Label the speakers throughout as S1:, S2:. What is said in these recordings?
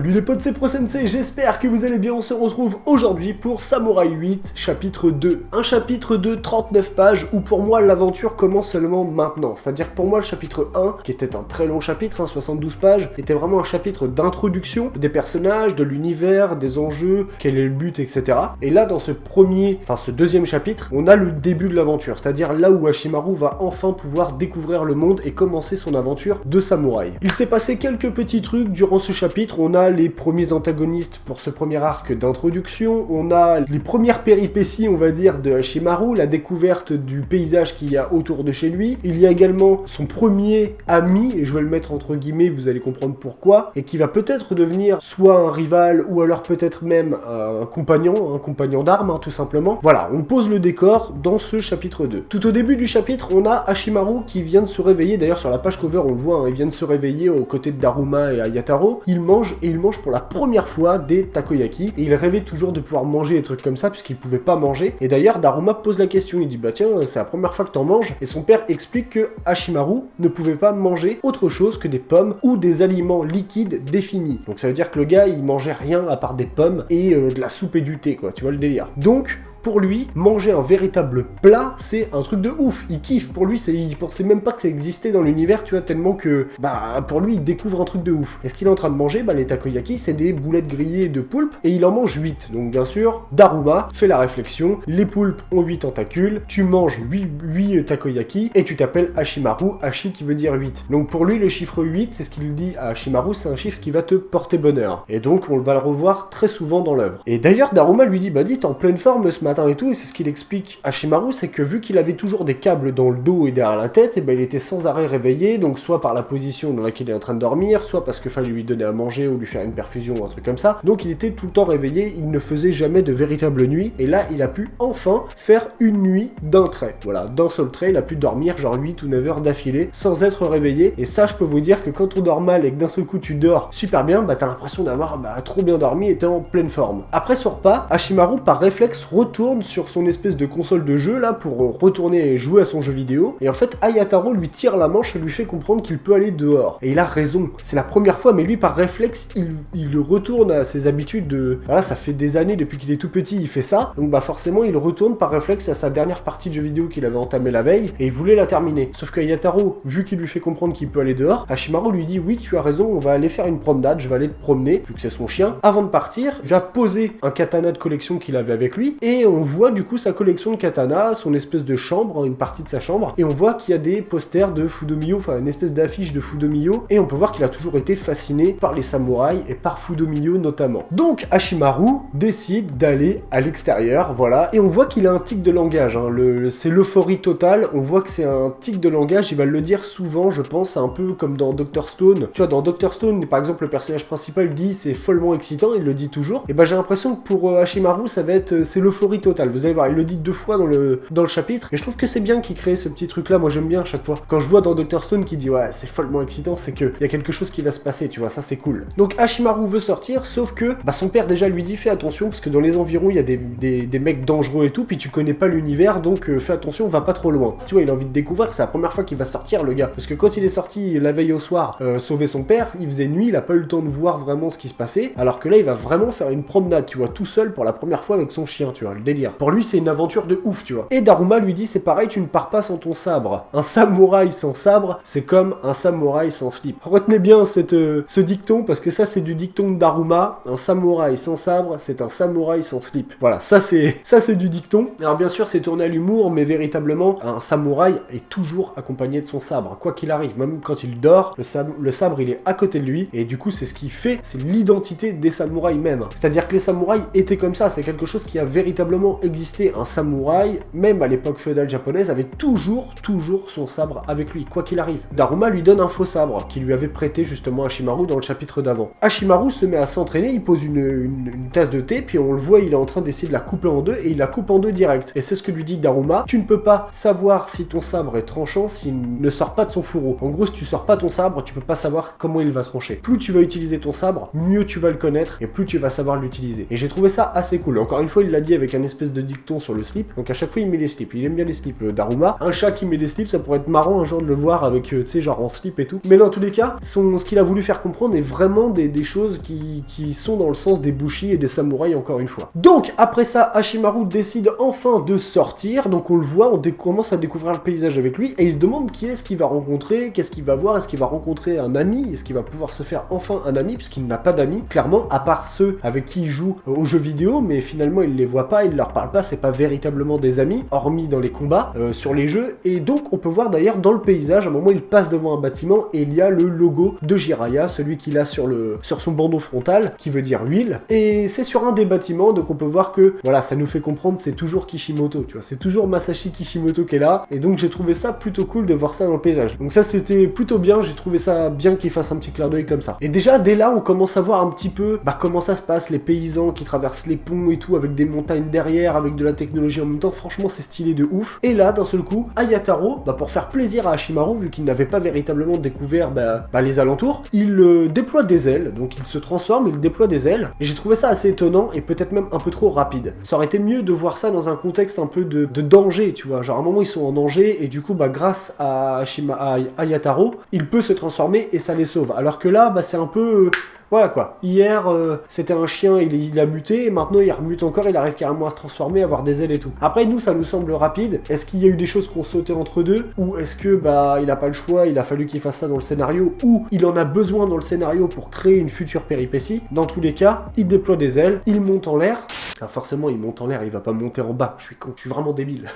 S1: Salut les potes, c'est ProSensei, j'espère que vous allez bien. On se retrouve aujourd'hui pour Samouraï 8, chapitre 2. Un chapitre de 39 pages où pour moi l'aventure commence seulement maintenant. C'est-à-dire que pour moi le chapitre 1, qui était un très long chapitre, 72 pages, était vraiment un chapitre d'introduction des personnages, de l'univers, des enjeux, quel est le but, etc. Et là dans ce deuxième chapitre, on a le début de l'aventure. C'est-à-dire là où Hashimaru va enfin pouvoir découvrir le monde et commencer son aventure de samouraï. Il s'est passé quelques petits trucs durant ce chapitre. On a les premiers antagonistes pour ce premier arc d'introduction, on a les premières péripéties, on va dire, de Hashimaru, la découverte du paysage qu'il y a autour de chez lui. Il y a également son premier ami, et je vais le mettre entre guillemets, vous allez comprendre pourquoi, et qui va peut-être devenir soit un rival, ou alors peut-être même un compagnon d'armes, tout simplement. Voilà, on pose le décor dans ce chapitre 2. Tout au début du chapitre, on a Hashimaru qui vient de se réveiller, d'ailleurs sur la page cover on le voit, il vient de se réveiller aux côtés de Daruma et Ayataro. Il mange pour la première fois des takoyaki, et il rêvait toujours de pouvoir manger des trucs comme ça puisqu'il pouvait pas manger. Et d'ailleurs Daruma pose la question, il dit bah tiens c'est la première fois que t'en manges, et son père explique que Hashimaru ne pouvait pas manger autre chose que des pommes ou des aliments liquides définis. Donc ça veut dire que le gars il mangeait rien à part des pommes et de la soupe et du thé, quoi, tu vois le délire. Donc pour lui, manger un véritable plat, c'est un truc de ouf. Il kiffe. Pour lui, il pensait même pas que ça existait dans l'univers, tu vois, tellement que, pour lui, il découvre un truc de ouf. Et ce qu'il est en train de manger, les takoyaki, c'est des boulettes grillées de poulpe, et il en mange 8. Donc, bien sûr, Daruma fait la réflexion, les poulpes ont 8 tentacules, tu manges 8 takoyaki, et tu t'appelles Hashimaru, Hashi qui veut dire 8. Donc, pour lui, le chiffre 8, c'est ce qu'il dit à Hashimaru, c'est un chiffre qui va te porter bonheur. Et donc, on va le revoir très souvent dans l'œuvre. Et d'ailleurs, Daruma lui dit, dis, t'es en pleine forme ce matin et tout, et c'est ce qu'il explique à Hashimaru, c'est que vu qu'il avait toujours des câbles dans le dos et derrière la tête, et il était sans arrêt réveillé, donc soit par la position dans laquelle il est en train de dormir, soit parce qu'il fallait lui donner à manger ou lui faire une perfusion ou un truc comme ça, donc il était tout le temps réveillé, il ne faisait jamais de véritable nuit, et là il a pu enfin faire une nuit d'un trait, voilà, d'un seul trait, il a pu dormir genre 8 ou 9 heures d'affilée sans être réveillé, et ça je peux vous dire que quand on dort mal et que d'un seul coup tu dors super bien, t'as l'impression d'avoir trop bien dormi et t'es en pleine forme. Après son repas, Hashimaru par réflexe retourne sur son espèce de console de jeu là pour retourner et jouer à son jeu vidéo, et en fait Ayataro lui tire la manche et lui fait comprendre qu'il peut aller dehors, et il a raison, c'est la première fois, mais lui par réflexe il retourne à ses habitudes de, voilà, ça fait des années depuis qu'il est tout petit il fait ça, donc forcément il retourne par réflexe à sa dernière partie de jeu vidéo qu'il avait entamée la veille, et il voulait la terminer, sauf que Ayataro, vu qu'il lui fait comprendre qu'il peut aller dehors, Hashimaru lui dit oui tu as raison, on va aller faire une promenade, je vais aller te promener, vu que c'est son chien. Avant de partir, il va poser un katana de collection qu'il avait avec lui, et on voit du coup sa collection de katana, son espèce de chambre, une partie de sa chambre, et on voit qu'il y a des posters de Fudomiyo, enfin une espèce d'affiche de Fudomiyo, et on peut voir qu'il a toujours été fasciné par les samouraïs et par Fudomiyo notamment. Donc Hashimaru décide d'aller à l'extérieur, voilà, et on voit qu'il a un tic de langage, c'est l'euphorie totale, on voit que c'est un tic de langage, il va le dire souvent, je pense, un peu comme dans Dr Stone. Tu vois, dans Dr Stone, par exemple, le personnage principal dit c'est follement excitant, il le dit toujours, et j'ai l'impression que pour Hashimaru, ça va être, c'est l'euphorie totale, vous allez voir, il le dit 2 fois dans le chapitre, et je trouve que c'est bien qu'il crée ce petit truc là, moi j'aime bien à chaque fois. Quand je vois dans Dr Stone qui dit ouais c'est follement excitant, c'est qu'il y a quelque chose qui va se passer, tu vois, ça c'est cool. Donc Hashimaru veut sortir, sauf que son père déjà lui dit fais attention, parce que dans les environs il y a des mecs dangereux et tout, puis tu connais pas l'univers, donc fais attention, va pas trop loin. Tu vois, il a envie de découvrir, c'est la première fois qu'il va sortir le gars, parce que quand il est sorti la veille au soir sauver son père, il faisait nuit, il a pas eu le temps de voir vraiment ce qui se passait, alors que là il va vraiment faire une promenade, tu vois, tout seul pour la première fois avec son chien, tu vois, le délire. Pour lui c'est une aventure de ouf, tu vois. Et Daruma lui dit c'est pareil, tu ne pars pas sans ton sabre. Un samouraï sans sabre, c'est comme un samouraï sans slip. Retenez bien ce dicton, parce que ça c'est du dicton de Daruma. Un samouraï sans sabre, c'est un samouraï sans slip. Voilà, ça c'est du dicton. Alors bien sûr c'est tourné à l'humour, mais véritablement un samouraï est toujours accompagné de son sabre, quoi qu'il arrive. Même quand il dort, le sabre il est à côté de lui, et du coup c'est ce qui fait, c'est l'identité des samouraïs même. C'est-à-dire que les samouraïs étaient comme ça, c'est quelque chose qui a véritablement existé. Un samouraï, même à l'époque féodale japonaise, avait toujours son sabre avec lui, quoi qu'il arrive. Daruma lui donne un faux sabre, qu'il lui avait prêté justement à Hashimaru dans le chapitre d'avant. Hashimaru se met à s'entraîner, il pose une tasse de thé, puis on le voit, il est en train d'essayer de la couper en deux, et il la coupe en deux direct. Et c'est ce que lui dit Daruma, tu ne peux pas savoir si ton sabre est tranchant s'il ne sort pas de son fourreau. En gros, si tu sors pas ton sabre, tu peux pas savoir comment il va trancher. Plus tu vas utiliser ton sabre, mieux tu vas le connaître, et plus tu vas savoir l'utiliser. Et j'ai trouvé ça assez cool. Encore une fois, il l'a dit avec un espèce de dicton sur le slip. Donc à chaque fois il met les slips, il aime bien les slips Daruma. Un chat qui met des slips, ça pourrait être marrant un jour de le voir avec, tu sais, genre en slip et tout. Mais dans tous les cas, ce qu'il a voulu faire comprendre est vraiment des choses qui sont dans le sens des bushi et des samouraïs encore une fois. Donc après ça, Hashimaru décide enfin de sortir, donc on le voit, on commence à découvrir le paysage avec lui, et il se demande qui est-ce qu'il va rencontrer, qu'est-ce qu'il va voir, est-ce qu'il va rencontrer un ami, est-ce qu'il va pouvoir se faire enfin un ami, puisqu'il n'a pas d'amis, clairement, à part ceux avec qui il joue aux jeux vidéo, mais finalement il les voit pas, il leur parle pas, c'est pas véritablement des amis, hormis dans les combats, sur les jeux, et donc on peut voir d'ailleurs dans le paysage, à un moment il passe devant un bâtiment, et il y a le logo de Jiraiya, celui qu'il a sur son bandeau frontal, qui veut dire huile, et c'est sur un des bâtiments, donc on peut voir que, voilà, ça nous fait comprendre, c'est toujours Kishimoto, tu vois, c'est toujours Masashi Kishimoto qui est là, et donc j'ai trouvé ça plutôt cool de voir ça dans le paysage. Donc ça c'était plutôt bien, j'ai trouvé ça bien qu'il fasse un petit clin d'œil comme ça. Et déjà, dès là, on commence à voir un petit peu, comment ça se passe, les paysans qui traversent les ponts et tout, avec des montagnes derrière, avec de la technologie en même temps, franchement c'est stylé de ouf. Et là, d'un seul coup, Ayataro, pour faire plaisir à Hashimaru, vu qu'il n'avait pas véritablement découvert les alentours, il déploie des ailes, donc il se transforme, il déploie des ailes, et j'ai trouvé ça assez étonnant, et peut-être même un peu trop rapide. Ça aurait été mieux de voir ça dans un contexte un peu de danger, tu vois, genre à un moment ils sont en danger, et du coup, grâce à Ayataro, il peut se transformer et ça les sauve. Alors que là, c'est un peu... voilà quoi. Hier, c'était un chien, il a muté, et maintenant il remute encore, il arrive carrément à se transformer, à avoir des ailes et tout. Après, nous, ça nous semble rapide. Est-ce qu'il y a eu des choses qui ont sauté entre deux? Ou est-ce que, il a pas le choix, il a fallu qu'il fasse ça dans le scénario, ou il en a besoin dans le scénario pour créer une future péripétie? Dans tous les cas, il déploie des ailes, il monte en l'air. Alors forcément, il monte en l'air, il va pas monter en bas. Je suis con, je suis vraiment débile.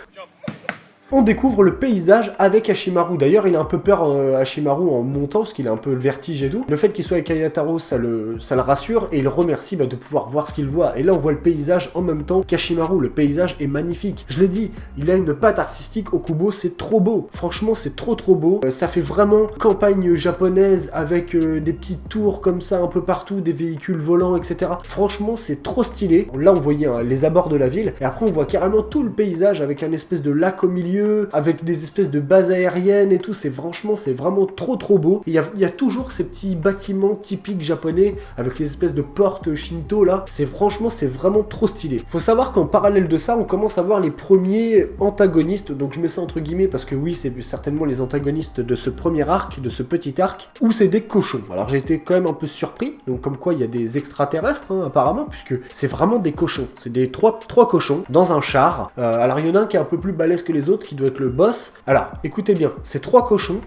S1: On découvre le paysage avec Hashimaru. D'ailleurs, il a un peu peur, Hashimaru, en montant, parce qu'il a un peu le vertige et tout. Le fait qu'il soit avec Ayataro, ça le rassure, et il remercie de pouvoir voir ce qu'il voit. Et là, on voit le paysage en même temps qu'Hashimaru. Le paysage est magnifique. Je l'ai dit, il a une patte artistique, Okubo, c'est trop beau. Franchement, c'est trop beau. Ça fait vraiment campagne japonaise, avec des petites tours comme ça, un peu partout, des véhicules volants, etc. Franchement, c'est trop stylé. Là, on voyait les abords de la ville, et après, on voit carrément tout le paysage, avec un espèce de lac au milieu, avec des espèces de bases aériennes et tout, c'est vraiment trop beau. Il y a toujours ces petits bâtiments typiques japonais avec les espèces de portes Shinto là, c'est vraiment trop stylé. Faut savoir qu'en parallèle de ça, on commence à voir les premiers antagonistes, donc je mets ça entre guillemets parce que oui, c'est certainement les antagonistes de ce premier arc, de ce petit arc, où c'est des cochons. Alors j'ai été quand même un peu surpris, donc comme quoi il y a des extraterrestres apparemment, puisque c'est vraiment des cochons, c'est des trois cochons dans un char. Alors il y en a un qui est un peu plus balèze que les autres, qui doit être le boss. Alors, écoutez bien, ces 3 cochons,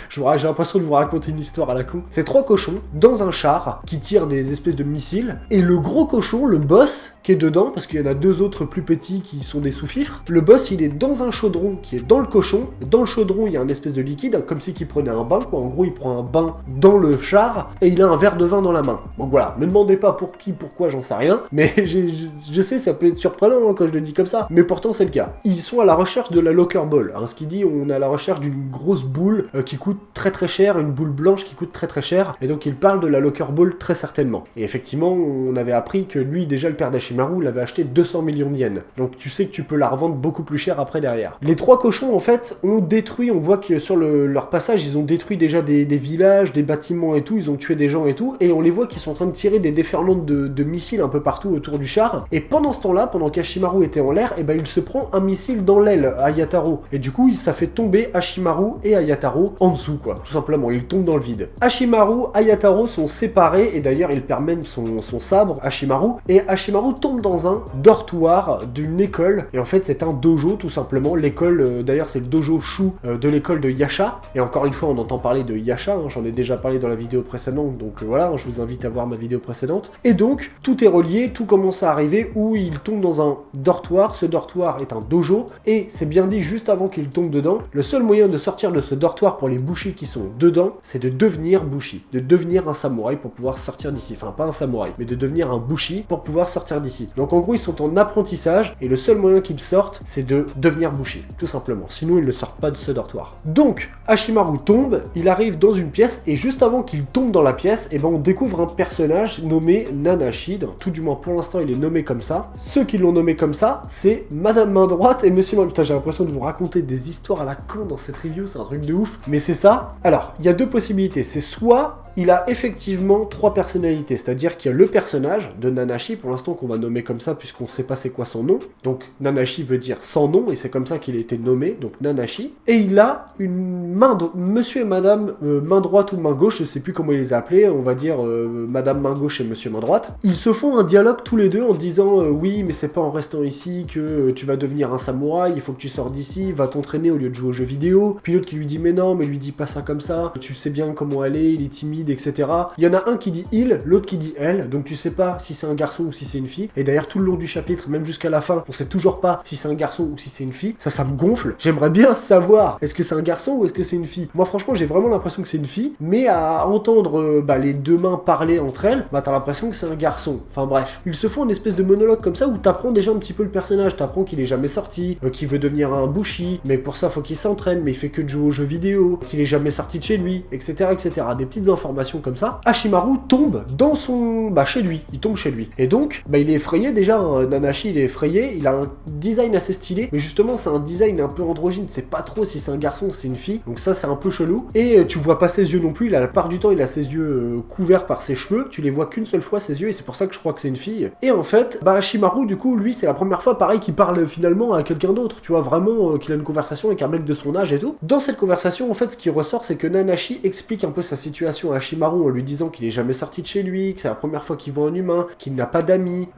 S1: j'ai l'impression de vous raconter une histoire à la con. Ces 3 cochons dans un char qui tirent des espèces de missiles, et le gros cochon, le boss, qui est dedans, parce qu'il y en a 2 autres plus petits qui sont des sous-fifres. Le boss, il est dans un chaudron qui est dans le cochon. Dans le chaudron, il y a un espèce de liquide, comme si il prenait un bain, quoi. En gros, il prend un bain dans le char, et il a un verre de vin dans la main. Donc voilà, me demandez pas pour qui, pourquoi, j'en sais rien, mais je sais, ça peut être surprenant quand je le dis comme ça, mais pourtant c'est le cas. Ils sont à la recherche de la Locker Ball, ce qui dit, on est à la recherche d'une grosse boule qui coûte très cher, une boule blanche qui coûte très cher, et donc il parle de la Locker Ball très certainement. Et effectivement, on avait appris que lui, déjà le père d'Hashimaru, l'avait acheté 200 millions de yens. Donc tu sais que tu peux la revendre beaucoup plus cher après derrière. Les 3 cochons, en fait, ont détruit, on voit que sur leur passage, ils ont détruit déjà des villages, des bâtiments et tout, ils ont tué des gens et tout, et on les voit qu'ils sont en train de tirer des déferlantes de missiles un peu partout autour du char, et pendant ce temps-là, pendant qu'Hashimaru était en l'air, il se prend un missile dans l'aile à Ayataro, et du coup, ça fait tomber Hashimaru et Ayataro en dessous, quoi. Tout simplement, ils tombent dans le vide. Hashimaru, Ayataro sont séparés, et d'ailleurs, il perd même son sabre, Hashimaru, et Hashimaru tombe dans un dortoir d'une école, et en fait, c'est un dojo, tout simplement. L'école, d'ailleurs, c'est le dojo Shu de l'école de Yasha, et encore une fois, on entend parler de Yasha, j'en ai déjà parlé dans la vidéo précédente, donc voilà, je vous invite à voir ma vidéo précédente. Et donc, tout est relié, tout commence à arriver, où il tombe dans un dortoir. Ce dortoir est un dojo, et c'est bien dit juste avant qu'il tombe dedans, le seul moyen de sortir de ce dortoir pour les bushi qui sont dedans, c'est de devenir bushi, de devenir un samouraï pour pouvoir sortir d'ici. Enfin, pas un samouraï, mais de devenir un bushi pour pouvoir sortir d'ici. Donc en gros, ils sont en apprentissage, et le seul moyen qu'ils sortent, c'est de devenir bushi, tout simplement. Sinon, ils ne sortent pas de ce dortoir. Donc, Hashimaru tombe, il arrive dans une pièce, et juste avant qu'il tombe dans la pièce, on découvre un personnage nommé Nanashi, tout du moins pour l'instant il est nommé comme ça. Ceux qui l'ont nommé comme ça, c'est Madame Main Droite et Monsieur Main... Putain, j'ai l'impression de vous raconter des histoires à la con dans cette review, c'est un truc de ouf, mais c'est ça. Alors, il y a 2 possibilités, c'est soit il a effectivement 3 personnalités, c'est-à-dire qu'il y a le personnage de Nanashi, pour l'instant qu'on va nommer comme ça puisqu'on sait pas c'est quoi son nom, donc Nanashi veut dire sans nom et c'est comme ça qu'il a été nommé, donc Nanashi, et il a une monsieur et madame main droite ou main gauche, je sais plus comment il les a appelés, on va dire madame main gauche et monsieur main droite. Ils se font un dialogue tous les deux en disant oui mais c'est pas en restant ici que tu vas devenir un samouraï, il faut que tu sors d'ici, va t'entraîner au lieu de jouer aux jeux vidéo. Puis l'autre qui lui dit mais non, mais lui dis pas ça comme ça, tu sais bien comment elle est, il est timide, etc. Il y en a un qui dit il, l'autre qui dit elle, donc tu sais pas si c'est un garçon ou si c'est une fille. Et d'ailleurs tout le long du chapitre, même jusqu'à la fin, on sait toujours pas si c'est un garçon ou si c'est une fille. Ça me gonfle. J'aimerais bien savoir est-ce que c'est un garçon ou est-ce que c'est une fille. Moi franchement j'ai vraiment l'impression que c'est une fille, mais à entendre les deux mains parler entre elles, t'as l'impression que c'est un garçon. Enfin bref, ils se font une espèce de monologue comme ça où t'apprends déjà un petit peu le personnage, t'apprends qu'il est jamais sorti, qu'il veut devenir un bushi, mais pour ça faut qu'il s'entraîne, mais il fait que de jouer aux jeux vidéo, qu'il est jamais sorti de chez lui, etc., etc. Des petites informations comme ça. Hashimaru tombe dans son... chez lui. Il tombe chez lui. Et donc, il est effrayé déjà, hein. Nanashi, il est effrayé, il a un design assez stylé, mais justement, c'est un design un peu androgyne, c'est pas trop si c'est un garçon ou si c'est une fille, donc ça, c'est un peu chelou. Et tu vois pas ses yeux non plus, la part du temps, il a ses yeux couverts par ses cheveux, tu les vois qu'une seule fois, ses yeux, et c'est pour ça que je crois que c'est une fille. Et en fait, Hashimaru, du coup, lui, c'est la première fois, pareil, qu'il parle finalement à quelqu'un d'autre, tu vois, vraiment, qu'il a une conversation avec un mec de son âge et tout. Dans cette conversation, en fait, ce qui ressort, c'est que Nanashi explique un peu sa situation à Hashimaru en lui disant qu'il est jamais sorti de chez lui, que c'est la première fois qu'il voit un humain, qu'il n'a pas d'amis,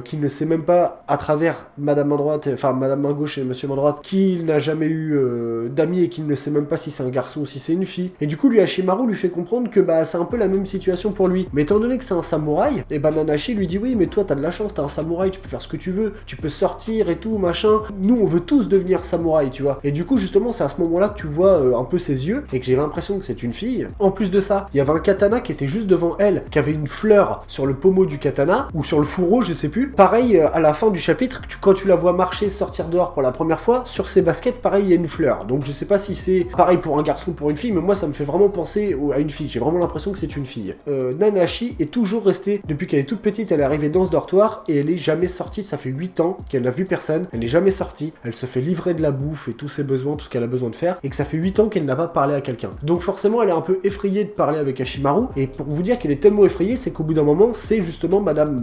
S1: qu'il ne sait même pas, à travers Madame main droite, enfin Madame main gauche et Monsieur main droite, qu'il n'a jamais eu d'amis et qu'il ne sait même pas si c'est un garçon ou si c'est une fille. Et du coup, lui, Hashimaru lui fait comprendre que c'est un peu la même situation pour lui. Mais étant donné que c'est un samouraï, et Nanashi lui dit oui, mais toi, t'as de la chance, t'es un samouraï, tu peux faire ce que tu veux, tu peux sortir et tout, machin. Nous, on veut tous devenir samouraï, tu vois. Et du coup, justement, c'est à ce moment-là que tu vois un peu ses yeux et que j'ai l'impression que c'est une fille. En plus de ça, il y avait un katana qui était juste devant elle, qui avait une fleur sur le pommeau du katana, ou sur le fourreau, je sais plus. Pareil, à la fin du chapitre, quand tu la vois marcher, sortir dehors pour la première fois, sur ses baskets, pareil, il y a une fleur. Donc je sais pas si c'est pareil pour un garçon ou pour une fille, mais moi, ça me fait vraiment penser à une fille. J'ai vraiment l'impression que c'est une fille. Nanashi est toujours restée, depuis qu'elle est toute petite, elle est arrivée dans ce dortoir, et elle est jamais sortie, ça fait 8 ans qu'elle n'a vu personne, elle n'est jamais sortie, elle se fait livrer de la bouffe et tous ses besoins, tout ce qu'elle a besoin de faire, et que ça fait 8 ans qu'elle n'a pas parlé à quelqu'un. Donc forcément, elle est un peu effrayée de parler avec Hashimaru, et pour vous dire qu'elle est tellement effrayée, c'est qu'au bout d'un moment, c'est justement Madame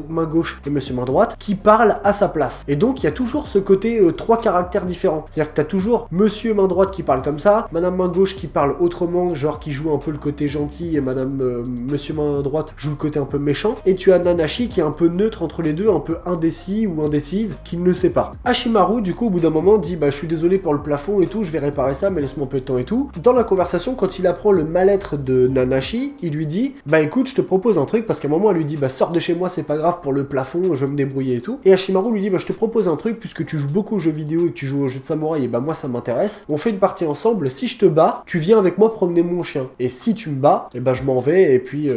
S1: main gauche et Monsieur main droite qui parlent à sa place. Et donc, il y a toujours ce côté 3 caractères différents. C'est-à-dire que t'as toujours Monsieur main droite qui parle comme ça, Madame main gauche qui parle autrement, genre qui joue un peu le côté gentil, et Monsieur main droite joue le côté un peu méchant, et tu as Nanashi qui est un peu neutre entre les deux, un peu indécis ou indécise, qui ne sait pas. Hashimaru, du coup, au bout d'un moment, dit je suis désolé pour le plafond et tout, je vais réparer ça, mais laisse-moi un peu de temps et tout. Dans la conversation, quand il apprend le mal-être de Nanashi, il lui dit écoute, je te propose un truc, parce qu'à un moment, elle lui dit sors de chez moi, c'est pas grave pour le plafond, je vais me débrouiller et tout. Et Hashimaru lui dit je te propose un truc, puisque tu joues beaucoup aux jeux vidéo et que tu joues aux jeux de samouraï, et moi ça m'intéresse. On fait une partie ensemble, si je te bats, tu viens avec moi promener mon chien. Et si tu me bats, je m'en vais, et puis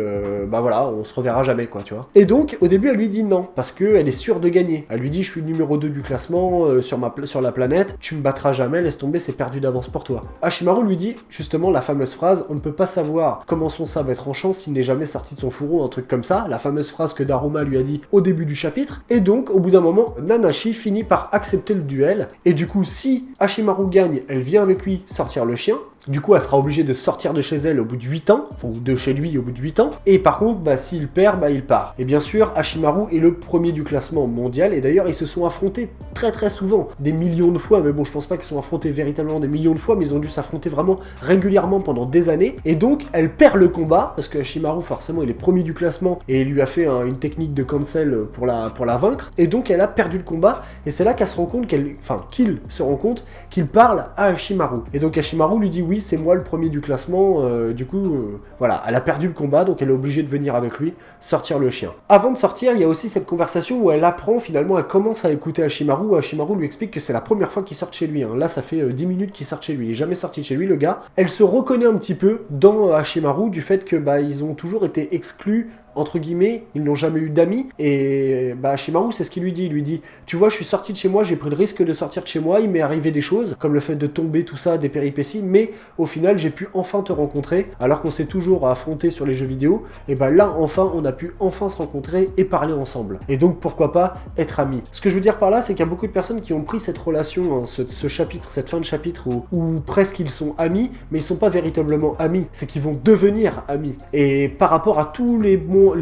S1: voilà, on se reverra jamais, quoi, tu vois. Et donc, au début, elle lui dit non, parce qu'elle est sûre de gagner. Elle lui dit je suis numéro 2 du classement sur la planète, tu me battras jamais, laisse tomber, c'est perdu d'avance pour toi. Hashimaru lui dit justement la fameuse phrase on ne peut pas savoir comment son sabre est tranchant s'il n'est jamais sorti de son fourreau, un truc comme ça, la fameuse phrase que Daruma lui a dit au début du chapitre. Et donc, au bout d'un moment, Nanashi finit par accepter le duel, et du coup, si Hashimaru gagne, elle vient avec lui sortir le chien. Du coup, elle sera obligée de sortir de chez elle au bout de 8 ans, enfin, ou de chez lui au bout de 8 ans. Et par contre, s'il perd, il part. Et bien sûr, Hashimaru est le premier du classement mondial. Et d'ailleurs, ils se sont affrontés très très souvent, des millions de fois. Mais bon, je pense pas qu'ils se sont affrontés véritablement des millions de fois, mais ils ont dû s'affronter vraiment régulièrement pendant des années. Et donc, elle perd le combat, parce que Hashimaru, forcément, il est premier du classement, et il lui a fait une technique de cancel pour la vaincre. Et donc, elle a perdu le combat. Et c'est là qu'elle se rend compte qu'il se rend compte qu'il parle à Hashimaru. Et donc, Hashimaru lui dit oui, c'est moi le premier du classement, voilà, elle a perdu le combat, donc elle est obligée de venir avec lui sortir le chien. Avant de sortir, il y a aussi cette conversation où elle apprend, finalement, elle commence à écouter Hashimaru, Hashimaru lui explique que c'est la première fois qu'il sort de chez lui, là ça fait 10 minutes qu'il sort de chez lui, il est jamais sorti de chez lui le gars. Elle se reconnaît un petit peu dans Hashimaru du fait que ils ont toujours été exclus entre guillemets, ils n'ont jamais eu d'amis. Et bah Hashimaru, c'est ce qu'il lui dit. Il lui dit, tu vois, je suis sorti de chez moi, j'ai pris le risque de sortir de chez moi, il m'est arrivé des choses, comme le fait de tomber, tout ça, des péripéties, mais au final, j'ai pu enfin te rencontrer, alors qu'on s'est toujours affronté sur les jeux vidéo. Et bah là, enfin, on a pu enfin se rencontrer et parler ensemble. Et donc, pourquoi pas être amis. Ce que je veux dire par là, c'est qu'il y a beaucoup de personnes qui ont pris cette relation, hein, ce chapitre, cette fin de chapitre où presque ils sont amis, mais ils sont pas véritablement amis. C'est qu'ils vont devenir amis. Et par rapport à tous les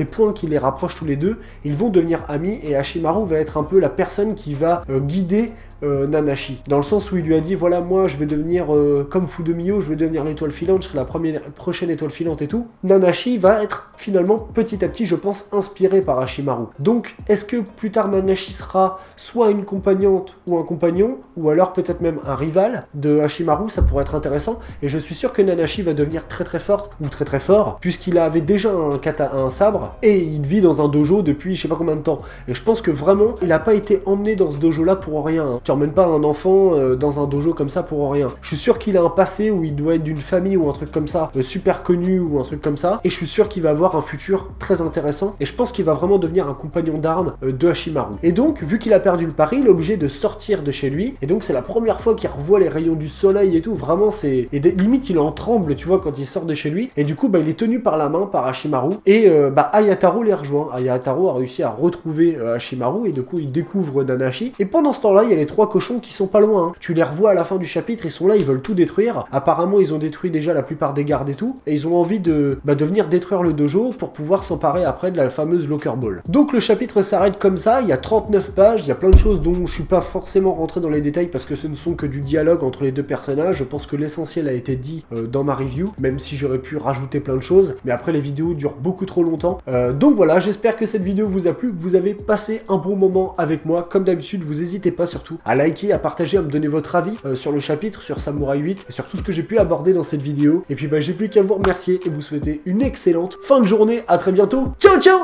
S1: points qui les rapprochent tous les deux, ils vont devenir amis et Hashimaru va être un peu la personne qui va guider Nanashi, dans le sens où il lui a dit voilà, moi je vais devenir comme Fudomiyo, je vais devenir l'étoile filante, je serai la prochaine étoile filante et tout. Nanashi va être finalement petit à petit, je pense, inspiré par Hashimaru. Donc est-ce que plus tard Nanashi sera soit une compagnante ou un compagnon, ou alors peut-être même un rival de Hashimaru? Ça pourrait être intéressant, et je suis sûr que Nanashi va devenir très très forte, ou très très fort, puisqu'il avait déjà un sabre, et il vit dans un dojo depuis je sais pas combien de temps. Et je pense que vraiment, il n'a pas été emmené dans ce dojo là pour rien, hein. Tu emmènes pas un enfant dans un dojo comme ça pour rien. Je suis sûr qu'il a un passé où il doit être d'une famille ou un truc comme ça, super connu ou un truc comme ça, et je suis sûr qu'il va avoir un futur très intéressant, et je pense qu'il va vraiment devenir un compagnon d'armes de Hashimaru. Et donc, vu qu'il a perdu le pari, il est obligé de sortir de chez lui, et donc c'est la première fois qu'il revoit les rayons du soleil et tout, vraiment c'est... Et limite il en tremble, tu vois, quand il sort de chez lui, et du coup, bah, il est tenu par la main par Hashimaru, et bah, Hayataro les rejoint. Hayataro a réussi à retrouver Hashimaru, et du coup, il découvre Nanashi, et pendant ce temps-là, il y a les trois cochons qui sont pas loin, hein. Tu les revois à la fin du chapitre, ils sont là, ils veulent tout détruire. Apparemment, ils ont détruit déjà la plupart des gardes et tout, et ils ont envie de venir détruire le dojo pour pouvoir s'emparer après de la fameuse Locker Ball. Donc le chapitre s'arrête comme ça, il y a 39 pages, il y a plein de choses dont je suis pas forcément rentré dans les détails parce que ce ne sont que du dialogue entre les deux personnages. Je pense que l'essentiel a été dit dans ma review, même si j'aurais pu rajouter plein de choses, mais après les vidéos durent beaucoup trop longtemps. Donc voilà, j'espère que cette vidéo vous a plu, que vous avez passé un bon moment avec moi. Comme d'habitude, vous n'hésitez pas surtout à liker, à partager, à me donner votre avis sur le chapitre, sur Samurai 8, et sur tout ce que j'ai pu aborder dans cette vidéo. Et puis bah j'ai plus qu'à vous remercier et vous souhaiter une excellente fin de journée. À très bientôt. Ciao ciao.